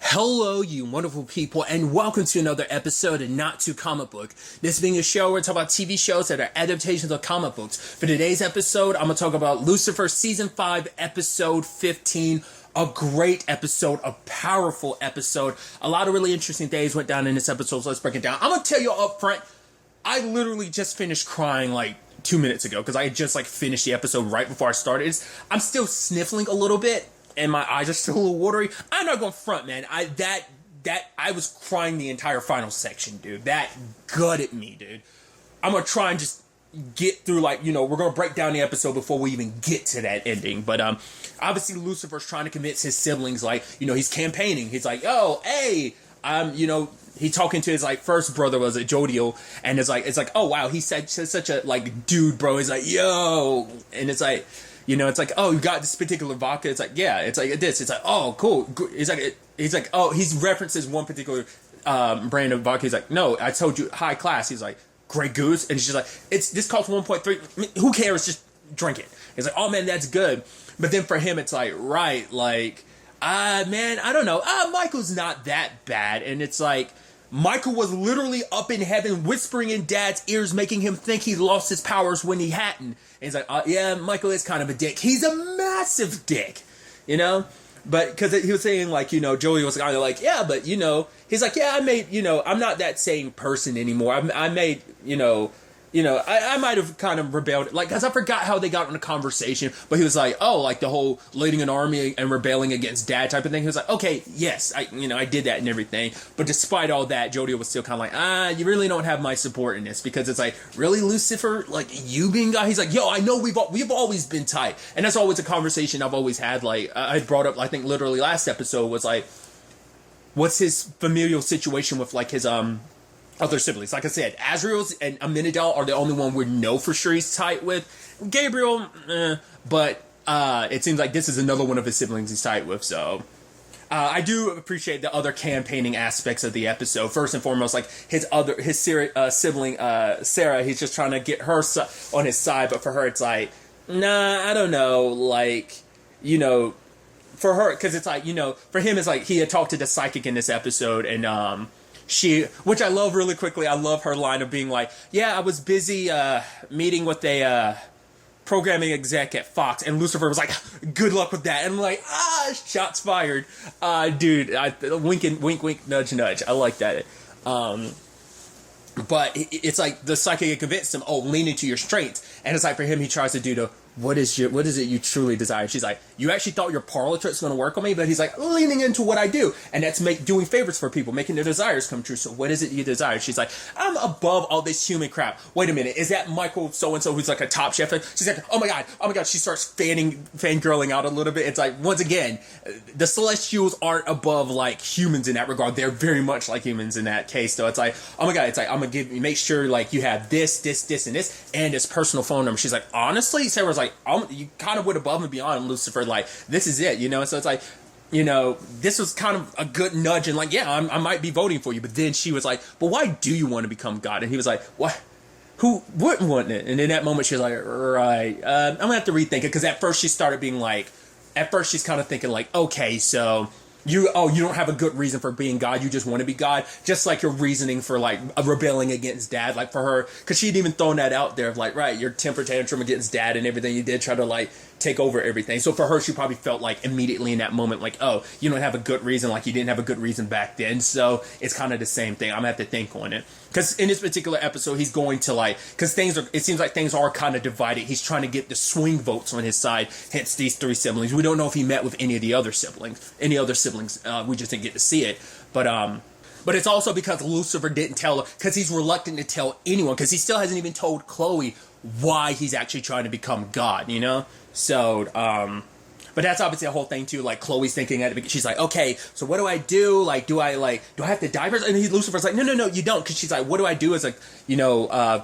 Hello, you wonderful people, and welcome to another episode of Not Too Comic Book. This being a show where we talk about TV shows that are adaptations of comic books. For today's episode, I'm going to talk about Lucifer Season 5, Episode 15. A great episode, a powerful episode. A lot of really interesting things went down in this episode, so let's break it down. I'm going to tell you up front, I literally just finished crying like 2 minutes ago, because I had just finished the episode right before I started. I'm still sniffling a little bit, and my eyes are still a little watery. I'm not going to front, man. I was crying the entire final section, dude. That gutted me, dude. I'm going to try and just get through, we're going to break down the episode before we even get to that ending. But, obviously Lucifer's trying to convince his siblings, he's campaigning. He's like, oh, hey, he talking to his first brother was Jodiel, and it's like, oh wow, he said such a dude, bro. He's like, yo, and it's like, oh, you got this particular vodka. It's like, yeah, it's like this. It's like, oh, cool. He's like, oh, he references one particular brand of vodka. He's like, no, I told you, high class. He's like, Grey Goose, and she's like, this costs 1.3. Who cares? Just drink it. He's like, oh man, that's good. But then for him, it's like, right, man, I don't know. Michael's not that bad, and it's like, Michael was literally up in heaven whispering in Dad's ears, making him think he lost his powers when he hadn't. And he's like, yeah, Michael is kind of a dick. He's a massive dick, But because he was saying, Joey was kind of like, yeah, but, he's like, yeah, I made, I'm not that same person anymore. I made, I might have kind of rebelled, because I forgot how they got in a conversation, but he was like, oh, the whole leading an army and rebelling against Dad type of thing. He was like, okay, yes, I did that and everything, but despite all that, Jodiel was still kind of like, you really don't have my support in this, because it's like, really, Lucifer, you being God? He's like, yo, I know we've always been tight, and that's always a conversation I've always had, I brought up, I think, literally last episode, was what's his familial situation with, his, other siblings. Like I said, Azrael and Amenadel are the only one we know for sure he's tight with. Gabriel, but it seems like this is another one of his siblings he's tight with, so... I do appreciate the other campaigning aspects of the episode. First and foremost, his sibling, Sarah, he's just trying to get her on his side, but for her it's like, nah, I don't know, for her, because it's for him it's he had talked to the psychic in this episode, and, which I love really quickly, I love her line of being like, yeah, I was busy meeting with a programming exec at Fox, and Lucifer was like, good luck with that, and I'm like, shots fired. Dude, wink, wink, nudge, nudge. I like that. But it's the psychic convinced him, lean into your strengths, and it's for him, he tries to do the, what is it you truly desire? She's like, you actually thought your parlor trick's going to work on me? But he's leaning into what I do. And that's doing favors for people, making their desires come true. So what is it you desire? She's like, I'm above all this human crap. Wait a minute. Is that Michael so-and-so who's a top chef? She's like, oh my God. She starts fangirling out a little bit. It's once again, the Celestials aren't above humans in that regard. They're very much like humans in that case. So it's oh my God. It's I'm going to make sure you have this, and this, and his personal phone number. She's like, honestly? Sarah's you kind of went above and beyond, Lucifer, this is it, so it's this was kind of a good nudge, and yeah, I might be voting for you. But then she was like, but why do you want to become God? And he was like, what? Who wouldn't want it? And in that moment, she was like, right, I'm gonna have to rethink it, because at first she started being she's kind of thinking okay, so you don't have a good reason for being God. You just want to be God. Just like your reasoning for rebelling against Dad. For her, because she'd even thrown that out there of right, your temper tantrum against Dad and everything. You did try to take over everything. So for her, she probably felt immediately in that moment oh, you don't have a good reason. You didn't have a good reason back then. So it's kind of the same thing. I'm gonna have to think on it. Because in this particular episode, he's going to because it seems like things are kind of divided. He's trying to get the swing votes on his side, hence these three siblings. We don't know if he met with any of the other siblings. We just didn't get to see it. But it's also because Lucifer didn't tell her, because he's reluctant to tell anyone, because he still hasn't even told Chloe why he's actually trying to become God, So, but that's obviously a whole thing too. Chloe's thinking at it, she's like, okay, so what do I do? Do I have to die first? And Lucifer's like, no, you don't. Cause she's like, what do I do as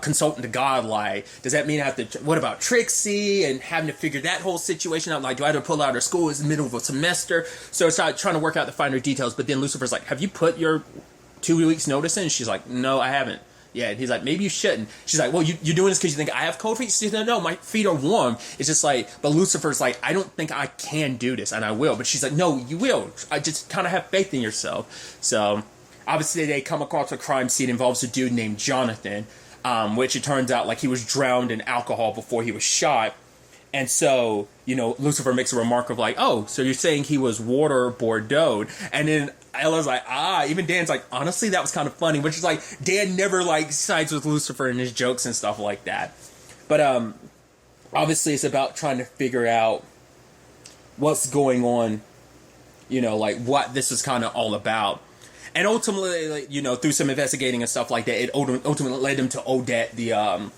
consultant to God? Does that mean I have to, what about Trixie and having to figure that whole situation out? Do I have to pull out her school? It's the middle of a semester. So it's trying to work out the finer details. But then Lucifer's like, have you put your 2 weeks notice in? And she's like, no, I haven't. Yeah, and he's like, maybe you shouldn't. She's like, well, you're doing this because you think I have cold feet? She's like, no, my feet are warm. It's just like, but Lucifer's like, I don't think I can do this, and I will. But she's like, no, you will. I just kind of have faith in yourself. So, obviously, they come across a crime scene. Involves a dude named Jonathan, which it turns out like he was drowned in alcohol before he was shot. And so, Lucifer makes a remark of like, oh, so you're saying he was water Bordeaux. And then Ella's like, even Dan's like, honestly, that was kind of funny. Which is like, Dan never like sides with Lucifer in his jokes and stuff like that. But obviously it's about trying to figure out what's going on, like what this is kind of all about. And ultimately, through some investigating and stuff like that, it ultimately led him to Odette, the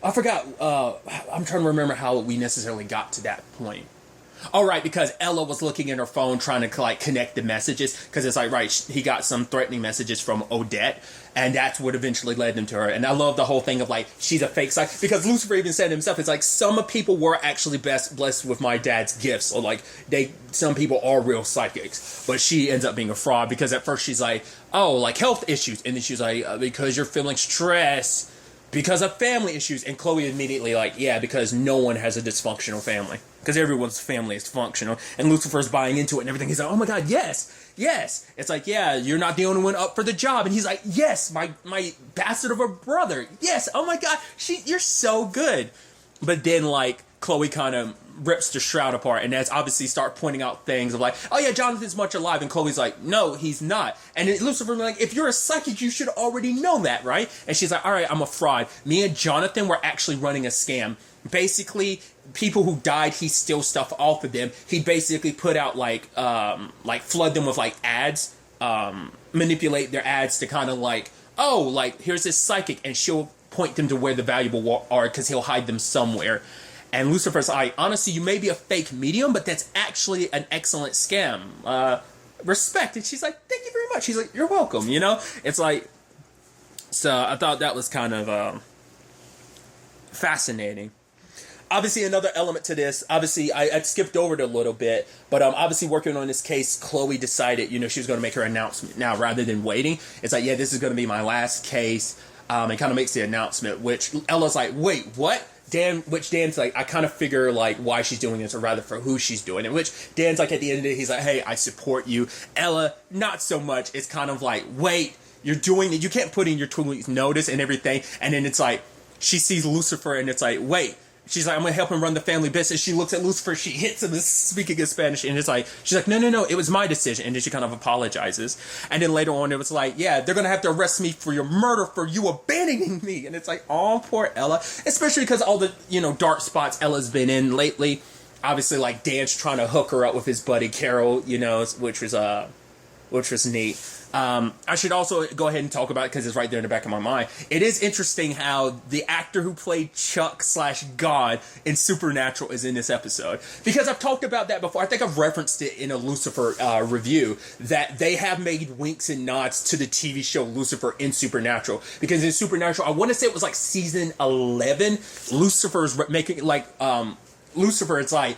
I forgot, I'm trying to remember how we necessarily got to that point. Oh, right, because Ella was looking at her phone trying to, like, connect the messages, because it's like, right, he got some threatening messages from Odette, and that's what eventually led him to her. And I love the whole thing of, like, she's a fake psychic, because Lucifer even said himself, it's like, some people were actually blessed with my dad's gifts, or, like, some people are real psychics, but she ends up being a fraud, because at first she's like, oh, like, health issues, and then she's like, because you're feeling stress, because of family issues. And Chloe immediately like, yeah, because no one has a dysfunctional family. Because everyone's family is functional. And Lucifer's buying into it and everything. He's like, oh my God, yes. It's like, yeah, you're not the only one up for the job. And he's like, yes, my bastard of a brother. Yes, oh my God, you're so good. But then like Chloe kind of rips the shroud apart, and that's obviously start pointing out things of like, oh yeah, Jonathan's much alive, and Chloe's like, no, he's not. And then Lucifer's like, if you're a psychic, you should already know that, right? And she's like, all right, I'm a fraud. Me and Jonathan were actually running a scam. Basically, people who died, he steals stuff off of them. He basically put out like flood them with like ads, manipulate their ads to kind of like, oh, like here's this psychic, and she'll point them to where the valuable are because he'll hide them somewhere. And Lucifer's like, honestly, you may be a fake medium, but that's actually an excellent scam. Respect. And she's like, thank you very much. She's like, you're welcome, It's like, so I thought that was kind of fascinating. Obviously, another element to this, obviously, I skipped over it a little bit, but obviously working on this case, Chloe decided, she was going to make her announcement now rather than waiting. It's like, yeah, this is going to be my last case. And kind of makes the announcement, which Ella's like, wait, what? Dan's like, I kind of figure like why she's doing this, or rather for who she's doing it, which Dan's like at the end of the day, he's like, hey, I support you. Ella, not so much. It's kind of like, wait, you're doing it, you can't put in your 2 weeks notice and everything. And then it's like, she sees Lucifer and it's like, wait, she's like, I'm going to help him run the family business. She looks at Lucifer, she hits him speaking in Spanish, and it's like, she's like, no, it was my decision. And then she kind of apologizes. And then later on, it was like, yeah, they're going to have to arrest me for your murder, for you abandoning me. And it's like, oh, poor Ella. Especially because all the, dark spots Ella's been in lately. Obviously, like, Dan's trying to hook her up with his buddy Carol, which was neat. I should also go ahead and talk about it because it's right there in the back of my mind. It is interesting how the actor who played Chuck/God in Supernatural is in this episode. Because I've talked about that before. I think I've referenced it in a Lucifer review, that they have made winks and nods to the TV show Lucifer in Supernatural. Because in Supernatural, I want to say it was like season 11, Lucifer's making like, Lucifer, it's like,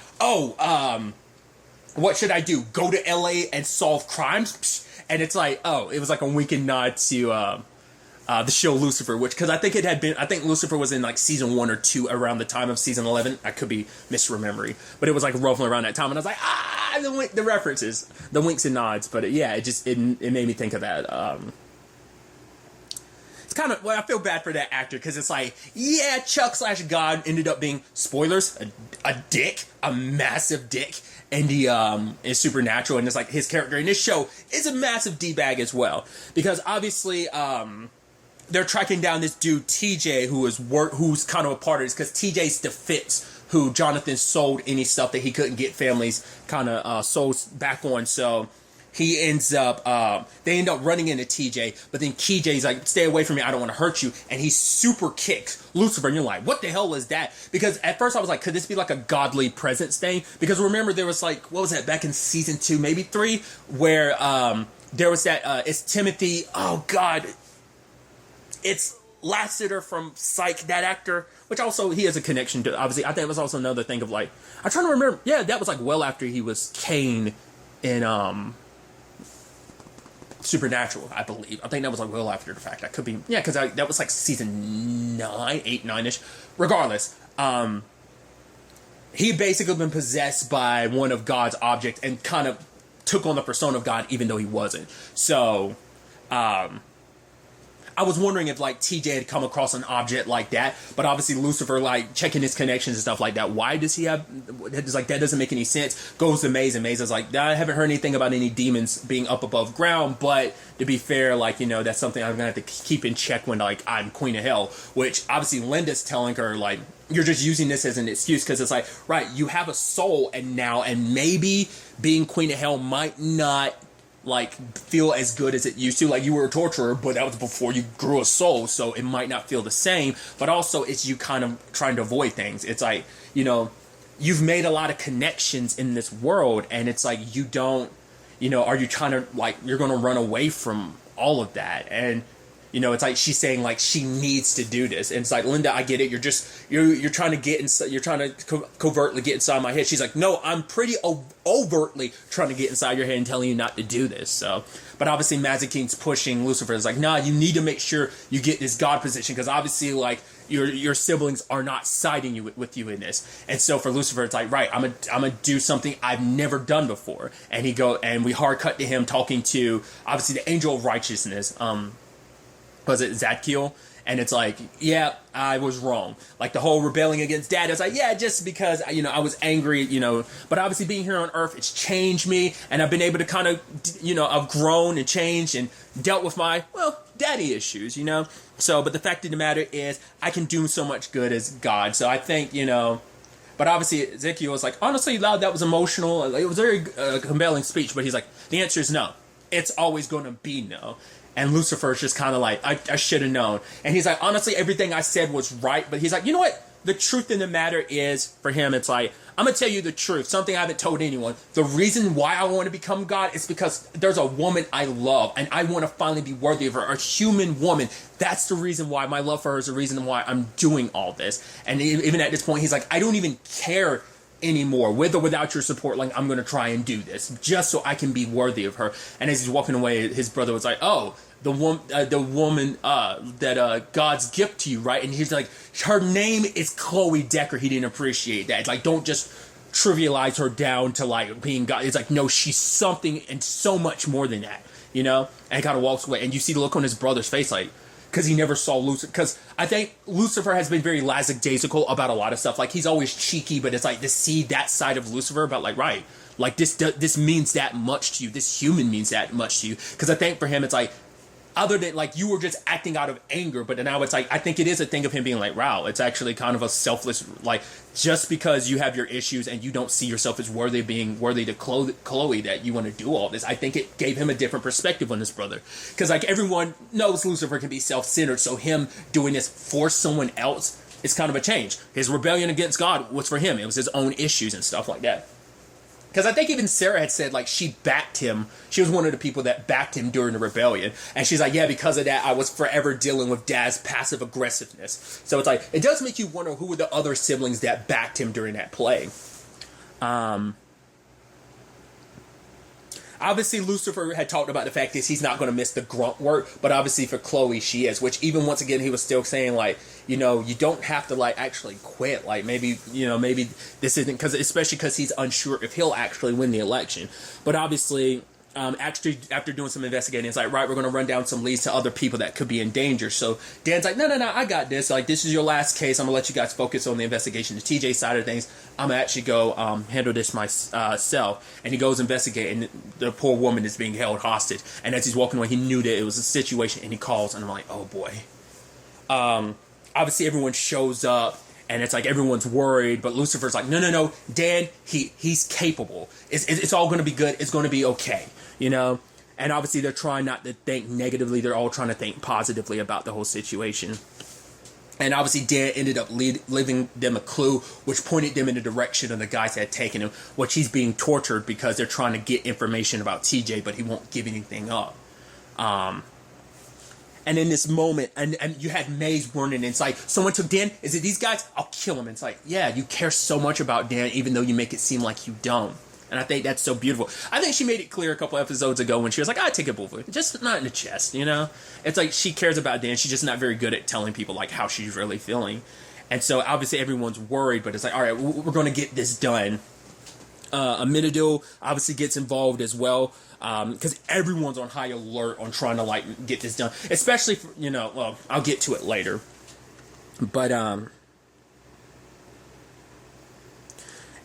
what should I do? Go to LA and solve crimes? Psh. And it's like, oh, it was like a wink and nod to the show Lucifer, because I think Lucifer was in like season 1 or 2 around the time of season 11. I could be misremembering, but it was like roughly around that time. And I was like, the references, the winks and nods. But it made me think of that. It's kind of, I feel bad for that actor because it's like, yeah, Chuck/God ended up being, spoilers, a dick, a massive dick. And in Supernatural, and it's like his character in this show is a massive D-bag as well, because obviously they're tracking down this dude TJ who's kind of a part of this, because TJ's the Fitz who Jonathan sold any stuff that he couldn't get families kind of sold back on. So he ends up, they end up running into TJ, but then TJ's like, stay away from me, I don't want to hurt you, and he super kicks Lucifer, and you're like, what the hell is that? Because at first I was like, could this be like a godly presence thing? Because remember, there was like, what was that, back in season 2, maybe 3, where there was that, it's Timothy, oh god, it's Lassiter from Psych, that actor, which also he has a connection to, obviously. I think it was also another thing of like, I'm trying to remember, yeah, that was like well after he was Kane in, Supernatural, I believe. I think that was like well after the fact. That could be, yeah, because that was like season 9-ish. Regardless, he basically been possessed by one of God's objects and kind of took on the persona of God, even though he wasn't. So, I was wondering if like TJ had come across an object like that, but obviously Lucifer, like checking his connections and stuff like that. Why does he have? It's like that doesn't make any sense. Goes to Maze, and Maze is like, I haven't heard anything about any demons being up above ground, but to be fair, like, you know, that's something I'm gonna have to keep in check when like I'm Queen of Hell. Which obviously Linda's telling her like, you're just using this as an excuse because it's like, right, you have a soul, and maybe being Queen of Hell might not like feel as good as it used to. Like, you were a torturer, but that was before you grew a soul, so it might not feel the same. But also, it's you kind of trying to avoid things. It's like, you know, you've made a lot of connections in this world, and it's like you don't, you know, are you trying to like, you're going to run away from all of that? And you know, it's like she's saying like she needs to do this, and it's like, Linda, I get it. You're trying to get inside. You're trying to covertly get inside my head. She's like, no, I'm pretty overtly trying to get inside your head and telling you not to do this. So, but obviously Mazikeen's pushing Lucifer. It's like, nah, you need to make sure you get this God position, because obviously like your siblings are not siding with you in this. And so for Lucifer, it's like, right, I'm gonna do something I've never done before. And we hard cut to him talking to obviously the angel of righteousness. Was it Zadkiel? And it's like, yeah, I was wrong. Like the whole rebelling against Dad, it's like, yeah, just because, you know, I was angry, you know, but obviously being here on Earth, it's changed me, and I've been able to kind of, you know, I've grown and changed and dealt with my, well, daddy issues, you know. So, but the fact of the matter is, I can do so much good as God. So I think, you know, but obviously Ezekiel was like, honestly, loud, that was emotional. It was a very compelling speech, but he's like, the answer is no. It's always going to be no. And Lucifer's just kind of like, I should have known. And he's like, honestly, everything I said was right. But he's like, you know what? The truth in the matter is, for him, it's like, I'm going to tell you the truth. Something I haven't told anyone. The reason why I want to become God is because there's a woman I love, and I want to finally be worthy of her. A human woman. That's the reason why. My love for her is the reason why I'm doing all this. And even at this point, he's like, I don't even care anymore, with or without your support. Like, I'm going to try and do this just so I can be worthy of her. And as he's walking away, his brother was like, oh, the woman that God's gift to you, right? And he's like, her name is Chloe Decker. He didn't appreciate that. It's like, don't just trivialize her down to like being God. It's like, no, she's something and so much more than that, you know. And kind of walks away, and you see the look on his brother's face, like, because he never saw Lucifer. Because I think Lucifer has been very lackadaisical about a lot of stuff. Like, he's always cheeky, but it's like to see that side of Lucifer about like, right, like this means that much to you. This human means that much to you. Because I think for him, it's like, other than like you were just acting out of anger, but now it's like, I think it is a thing of him being like, wow, it's actually kind of a selfless, like, just because you have your issues and you don't see yourself as worthy of being worthy to Chloe, that you want to do all this. I think it gave him a different perspective on his brother, because like everyone knows Lucifer can be self-centered, so him doing this for someone else is kind of a change. His rebellion against God was for him. It was his own issues and stuff like that. Because I think even Sarah had said, like, she backed him. She was one of the people that backed him during the rebellion. And she's like, yeah, because of that, I was forever dealing with Dad's passive aggressiveness. So it's like, it does make you wonder who were the other siblings that backed him during that play. Obviously, Lucifer had talked about the fact that he's not going to miss the grunt work, but obviously for Chloe, she is, which even once again, he was still saying, like, you know, you don't have to, like, actually quit. Like, maybe, you know, maybe this isn't, especially because he's unsure if he'll actually win the election. But obviously, actually, after doing some investigating, it's like, right, we're going to run down some leads to other people that could be in danger. So Dan's like, no, I got this. Like, this is your last case. I'm going to let you guys focus on the investigation, the TJ side of things. I'm going to actually go handle this myself. And he goes investigate, and the poor woman is being held hostage. And as he's walking away, he knew that it was a situation, and he calls, and I'm like, oh, boy. Obviously, everyone shows up. And it's like everyone's worried, but Lucifer's like, no, Dan, he's capable. It's all going to be good. It's going to be okay, you know? And obviously they're trying not to think negatively. They're all trying to think positively about the whole situation. And obviously Dan ended up leaving them a clue, which pointed them in the direction of the guys that had taken him, which he's being tortured because they're trying to get information about TJ, but he won't give anything up. And in this moment, and you had Maze warning, and it's like, someone took Dan, is it these guys? I'll kill him. And it's like, yeah, you care so much about Dan, even though you make it seem like you don't. And I think that's so beautiful. I think she made it clear a couple episodes ago when she was like, I take a bullet, just not in the chest, you know? It's like she cares about Dan. She's just not very good at telling people like how she's really feeling. And so obviously everyone's worried, but it's like, all right, we're going to get this done. Aminadil obviously gets involved as well, because everyone's on high alert on trying to like get this done, especially for, you know, well, I'll get to it later, but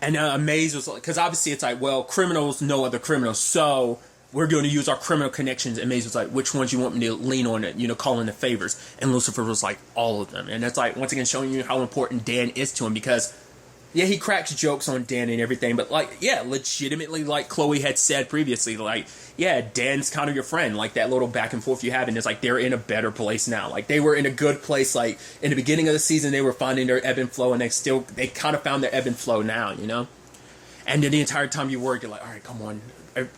and Maze was like, because obviously it's like, well, criminals know other criminals, so we're going to use our criminal connections. And Maze was like, which ones you want me to lean on, it, you know, call in the favors? And Lucifer was like, all of them. And that's like, once again, showing you how important Dan is to him, because yeah, he cracks jokes on Dan and everything, but like, yeah, legitimately, like Chloe had said previously, like, yeah, Dan's kind of your friend, like that little back and forth you have, and it's like they're in a better place now. Like they were in a good place, like in the beginning of the season, they were finding their ebb and flow, and they kind of found their ebb and flow now, you know. And then the entire time you work, you're like, all right, come on,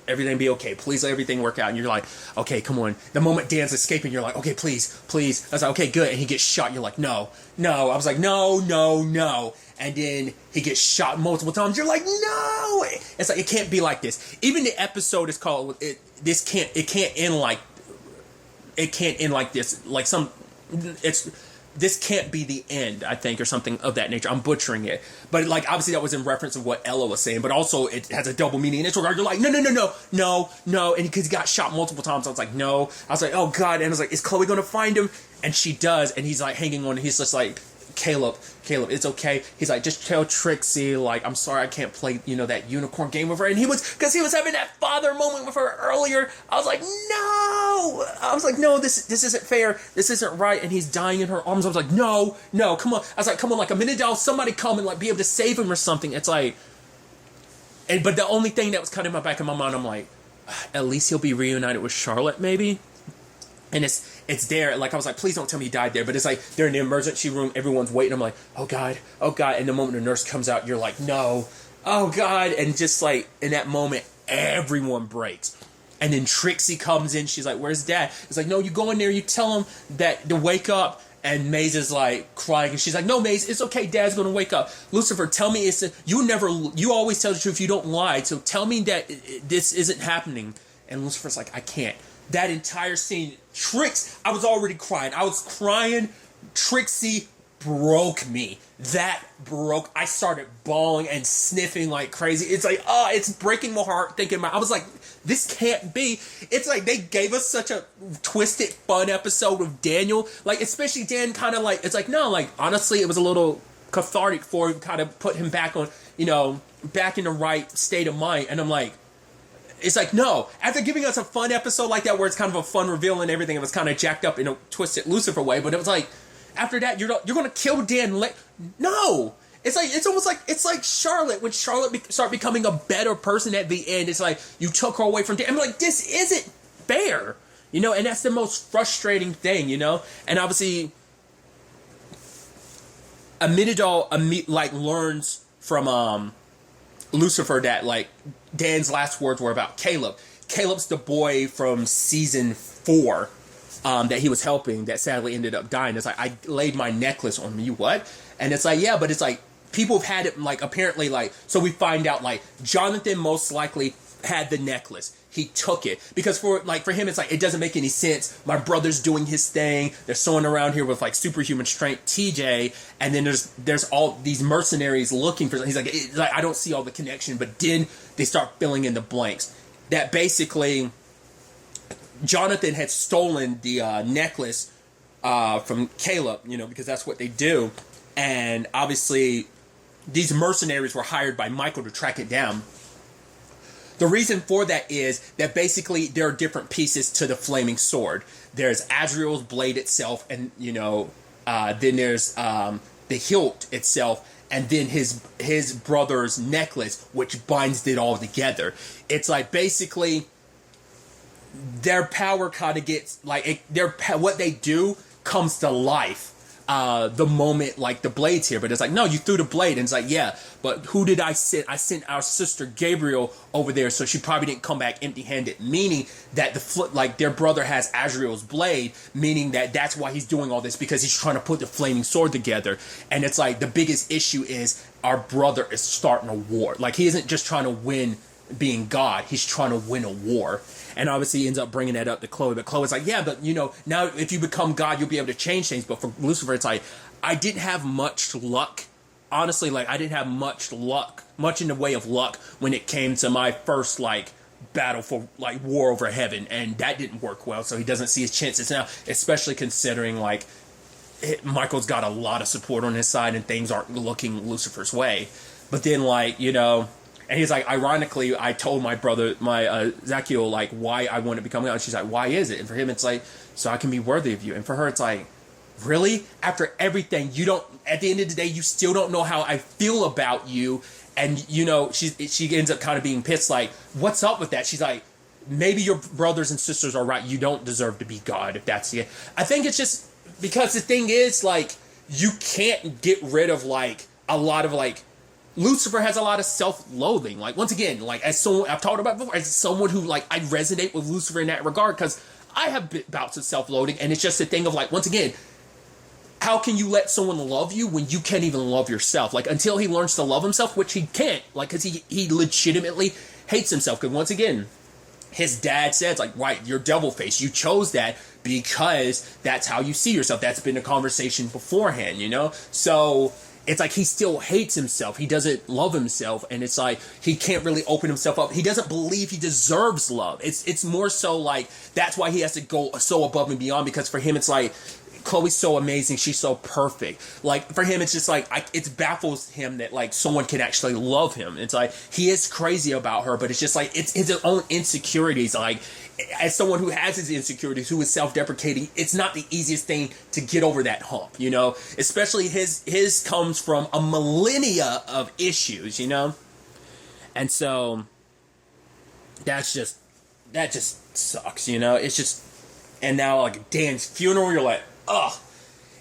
everything be okay. Please let everything work out. And you're like, okay, come on. The moment Dan's escaping, you're like, okay, please. I was like, okay, good. And he gets shot. You're like, no. I was like, no. And then he gets shot multiple times. You're like, no. It's like, it can't be like this. Even the episode is called, it can't end like this. Like this can't be the end, I think, or something of that nature. I'm butchering it. But, like, obviously that was in reference of what Ella was saying, but also it has a double meaning in its regard. You're like, no. And because he got shot multiple times, I was like, no. I was like, oh, God. And I was like, is Chloe going to find him? And she does. And he's, like, hanging on. He's just like, Caleb, it's okay. He's like, just tell Trixie, like, I'm sorry I can't play, you know, that unicorn game with her. And because he was having that father moment with her earlier. I was like, no, this isn't fair. This isn't right. And he's dying in her arms. I was like, no, come on. I was like, come on, like a minute down, somebody come and like be able to save him or something. It's like, but the only thing that was kind of in my back of my mind, I'm like, at least he'll be reunited with Charlotte, maybe. And it's there. Like, I was like, please don't tell me he died there. But it's like, they're in the emergency room. Everyone's waiting. I'm like, oh, God. And the moment the nurse comes out, you're like, no. Oh, God. And just like, in that moment, everyone breaks. And then Trixie comes in. She's like, where's Dad? It's like, no, you go in there. You tell him that to wake up. And Maze is like crying. And she's like, no, Maze, it's okay. Dad's going to wake up. Lucifer, tell me you always tell the truth. You don't lie. So tell me that this isn't happening. And Lucifer's like, I can't. That entire scene, I was already crying. I was crying. Trixie broke me. I started bawling and sniffing like crazy. It's like, it's breaking my heart thinking I was like, this can't be. It's like they gave us such a twisted, fun episode with Daniel. Like, especially Dan kind of like, it's like, no, like, honestly, it was a little cathartic for him, kind of put him back on, you know, back in the right state of mind. And I'm like, it's like, no. After giving us a fun episode like that where it's kind of a fun reveal and everything, it was kind of jacked up in a twisted Lucifer way, but it was like, after that, you're going to kill Dan. No. It's almost like, it's like Charlotte. When Charlotte start becoming a better person at the end, it's like, you took her away from Dan. I'm like, this isn't fair. You know, and that's the most frustrating thing, you know? And obviously, Aminadil, like, learns from, Lucifer that, like, Dan's last words were about Caleb. Caleb's the boy from season 4 that he was helping that sadly ended up dying. It's like, I laid my necklace on me. What? And it's like, yeah, but it's like, people have had it, like, apparently, like, so we find out, like, Jonathan most likely had the necklace. He took it. Because for him, it's like, it doesn't make any sense. My brother's doing his thing. There's someone around here with, like, superhuman strength, TJ. And then there's all these mercenaries looking for, he's like, I don't see all the connection. But then they start filling in the blanks. That basically, Jonathan had stolen the necklace from Caleb, you know, because that's what they do. And obviously, these mercenaries were hired by Michael to track it down. The reason for that is that basically there are different pieces to the flaming sword. There's Azrael's blade itself, and, you know, then there's the hilt itself, and then his brother's necklace, which binds it all together. It's like, basically, their power kind of gets, like, what they do comes to life the moment, like, the blade's here. But it's like, no, you threw the blade. And it's like, yeah, but who did I send? I sent our sister Gabriel over there, so she probably didn't come back empty-handed, meaning that their brother has Azrael's blade, meaning that that's why he's doing all this, because he's trying to put the flaming sword together. And it's like, the biggest issue is our brother is starting a war. Like, he isn't just trying to win being God. He's trying to win a war. And obviously he ends up bringing that up to Chloe. But Chloe's like, yeah, but now if you become God, you'll be able to change things. But for Lucifer, it's like, I didn't have much luck. Honestly, like, I didn't have much in the way of luck when it came to my first, like, battle for, like, war over heaven. And that didn't work well. So he doesn't see his chances now, especially considering, like, Michael's got a lot of support on his side and things aren't looking Lucifer's way. But then, like, and he's like, ironically, I told my brother, Zachiel, like, why I want to become God. And she's like, why is it? And for him, it's like, so I can be worthy of you. And for her, it's like, really? After everything, at the end of the day, you still don't know how I feel about you. And, she ends up kind of being pissed, like, what's up with that? She's like, maybe your brothers and sisters are right. You don't deserve to be God, if that's it. I think it's just because the thing is, like, you can't get rid of, like, a lot of, like, Lucifer has a lot of self-loathing. Like, once again, like, as someone I've talked about before, as someone who, like, I resonate with Lucifer in that regard, because I have bouts of self-loathing, and it's just a thing of, like, once again, how can you let someone love you when you can't even love yourself? Like, until he learns to love himself, which he can't, like, because he legitimately hates himself. Because once again, his dad says, like, right, you're devil face. You chose that because that's how you see yourself. That's been a conversation beforehand, So it's like he still hates himself. He doesn't love himself. And it's like he can't really open himself up. He doesn't believe he deserves love. It's more so like that's why he has to go so above and beyond, because for him it's like, Chloe's so amazing. She's so perfect. Like, for him, it's just like, it baffles him that, like, someone can actually love him. It's like, he is crazy about her, but it's just like, it's his own insecurities. Like, as someone who has his insecurities, who is self-deprecating, it's not the easiest thing to get over that hump, Especially his comes from a millennia of issues, And so, that just sucks, It's just, and now, like, Dan's funeral, you're like, ugh.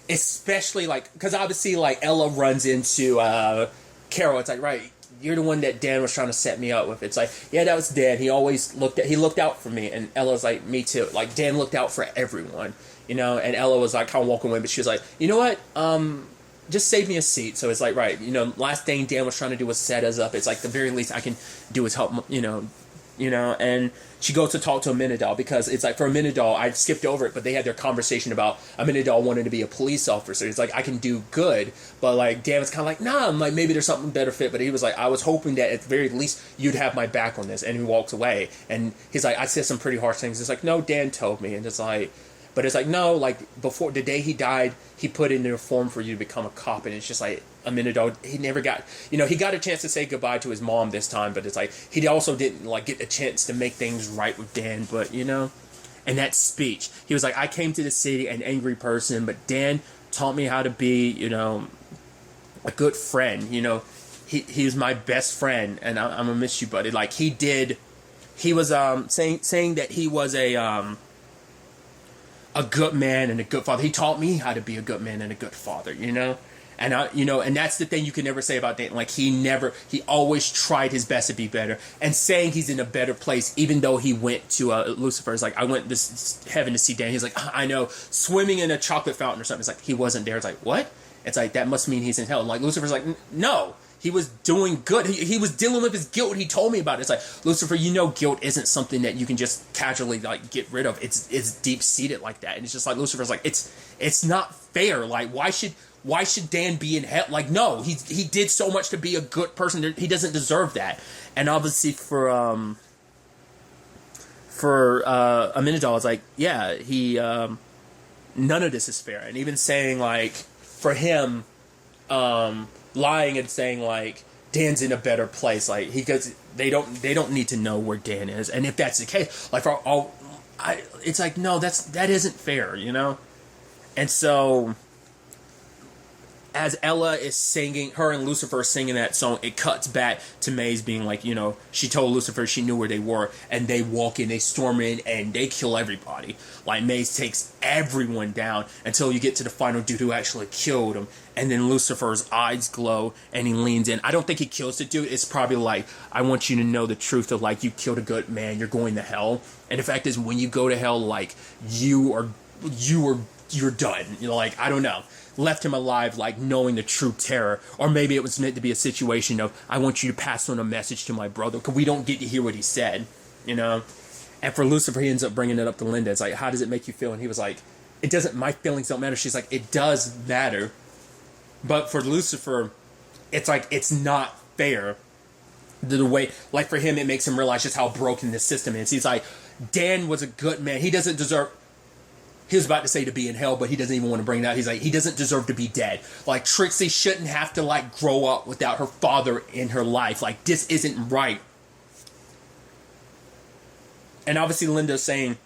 Especially, like, because obviously, like, Ella runs into Carol. It's like, right, you're the one that Dan was trying to set me up with. It's like, yeah, that was Dan. He always looked out for me. And Ella's like, me too. Like, Dan looked out for everyone, And Ella was like, kind of walking away, but she was like, you know what? Just save me a seat. So it's like, right, last thing Dan was trying to do was set us up. It's like the very least I can do is help, and she goes to talk to Amenadal, because it's like, for Amenadal, I skipped over it, but they had their conversation about Amenadal wanting to be a police officer. It's like, I can do good, but like, Dan was kind of like, nah, I'm like, maybe there's something better fit, but he was like, I was hoping that at the very least you'd have my back on this, and he walks away, and he's like, I said some pretty harsh things. It's like, no, Dan told me, and it's like, but it's like, no, like, before the day he died, he put in a form for you to become a cop, and it's just like, Amenadal, he never got, he got a chance to say goodbye to his mom this time, but it's like, he also didn't, like, get a chance to make things right with Dan, but, and that speech, he was like, I came to the city an angry person, but Dan taught me how to be, a good friend, he was my best friend, and I'm gonna miss you, buddy. Like, he was, saying that he was a good man and a good father. He taught me how to be a good man and a good father, And and that's the thing you can never say about Dan. Like, he always tried his best to be better. And saying he's in a better place, even though he went to Lucifer. It's like, I went this heaven to see Dan. He's like, I know, swimming in a chocolate fountain or something. It's like, he wasn't there. It's like, what? It's like, that must mean he's in hell. And like, Lucifer's like, no, he was doing good. He was dealing with his guilt. He told me about it. It's like, Lucifer, guilt isn't something that you can just casually, like, get rid of. It's deep-seated like that. And it's just like, Lucifer's like, it's not fair. Like, why should Dan be in hell? Like, no, he did so much to be a good person. He doesn't deserve that. And obviously for Amenadal, it's like, yeah, he none of this is fair. And even saying, like, for him, lying and saying, like, Dan's in a better place, like, because they don't need to know where Dan is. And if that's the case, like, it's like, no, that isn't fair, And so, as Ella is singing, her and Lucifer are singing that song, it cuts back to Maze being like, she told Lucifer she knew where they were, and they walk in, they storm in, and they kill everybody. Like, Maze takes everyone down until you get to the final dude who actually killed him, and then Lucifer's eyes glow, and he leans in. I don't think he kills the dude. It's probably like, I want you to know the truth of, like, you killed a good man, you're going to hell. And the fact is, when you go to hell, like, you are you're done. You know, like, I don't know. Left him alive, like, knowing the true terror. Or maybe it was meant to be a situation of, I want you to pass on a message to my brother, because we don't get to hear what he said, you know? And for Lucifer, he ends up bringing it up to Linda. It's like, how does it make you feel? And he was like, it doesn't, my feelings don't matter. She's like, it does matter. But for Lucifer, it's like, it's not fair. The way, like, for him, it makes him realize just how broken this system is. He's like, Dan was a good man. He doesn't deserve, he was about to say to be in hell, but he doesn't even want to bring it out. He's like, he doesn't deserve to be dead. Like, Trixie shouldn't have to, like, grow up without her father in her life. Like, this isn't right. And obviously Linda's saying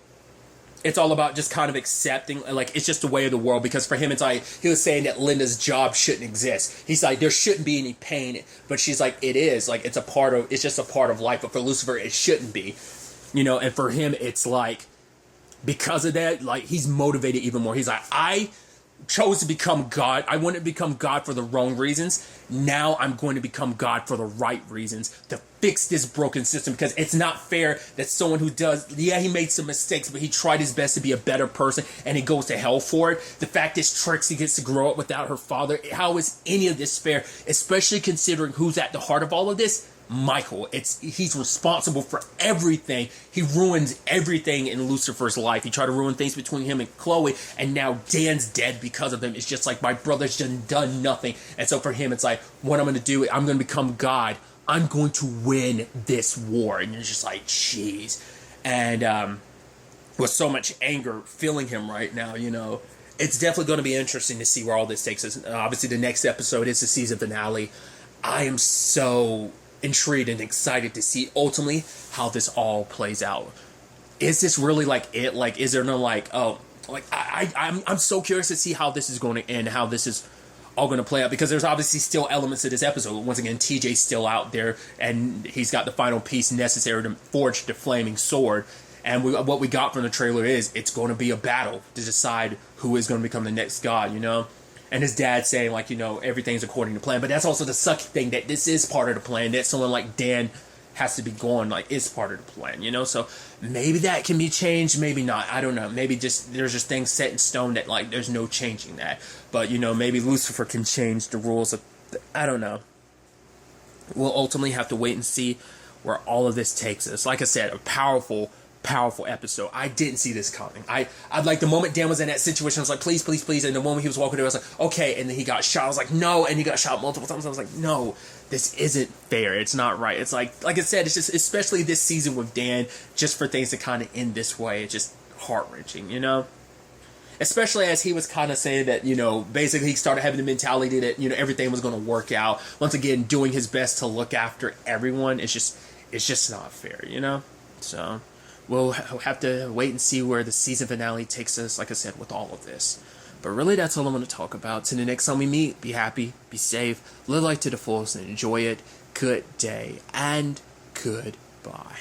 it's all about just kind of accepting, like, it's just the way of the world. Because for him, it's like, he was saying that Linda's job shouldn't exist. He's like, there shouldn't be any pain. But she's like, it is. Like, it's just a part of life. But for Lucifer, it shouldn't be. You know, and for him, it's like, because of that, like, he's motivated even more. He's like, I chose to become God. I wanted to become God for the wrong reasons. Now I'm going to become God for the right reasons, to fix this broken system, because it's not fair that someone who does, yeah, he made some mistakes, but he tried his best to be a better person, and he goes to hell for it. The fact is, Trixie gets to grow up without her father. How is any of this fair, especially considering who's at the heart of all of this? Michael. He's responsible for everything. He ruins everything in Lucifer's life. He tried to ruin things between him and Chloe, and now Dan's dead because of him. It's just like, my brother's done nothing. And so for him, it's like, what I'm going to do, I'm going to become God. I'm going to win this war. And you're just like, jeez. And with so much anger filling him right now, you know, it's definitely going to be interesting to see where all this takes us. Obviously, the next episode is the season finale. I am so intrigued and excited to see ultimately how this all plays out. Is this really like it? Like, is there no like, oh, like, I'm so curious to see how this is going to end, how this is all going to play out, because there's obviously still elements of this episode. Once again, TJ's still out there, and he's got the final piece necessary to forge the flaming sword. And what we got from the trailer is, it's going to be a battle to decide who is going to become the next god, you know? And his dad saying, like, you know, everything's according to plan. But that's also the sucky thing, that this is part of the plan. That someone like Dan has to be gone, like, is part of the plan, you know? So maybe that can be changed, maybe not. I don't know. Maybe just there's just things set in stone that, like, there's no changing that. But, you know, maybe Lucifer can change the rules of, I don't know. We'll ultimately have to wait and see where all of this takes us. Like I said, a powerful episode. I didn't see this coming. I'd like, the moment Dan was in that situation, I was like, please, please, please. And the moment he was walking there, I was like, okay. And then he got shot. I was like, no. And he got shot multiple times. I was like, no, this isn't fair. It's not right. It's like I said, it's just, especially this season with Dan, just for things to kind of end this way, it's just heart-wrenching, you know? Especially as he was kind of saying that, you know, basically he started having the mentality that, you know, everything was going to work out. Once again, doing his best to look after everyone. It's just not fair, you know? So we'll have to wait and see where the season finale takes us, like I said, with all of this. But really, that's all I'm going to talk about. Till the next time we meet, be happy, be safe, live life to the fullest, and enjoy it. Good day, and goodbye.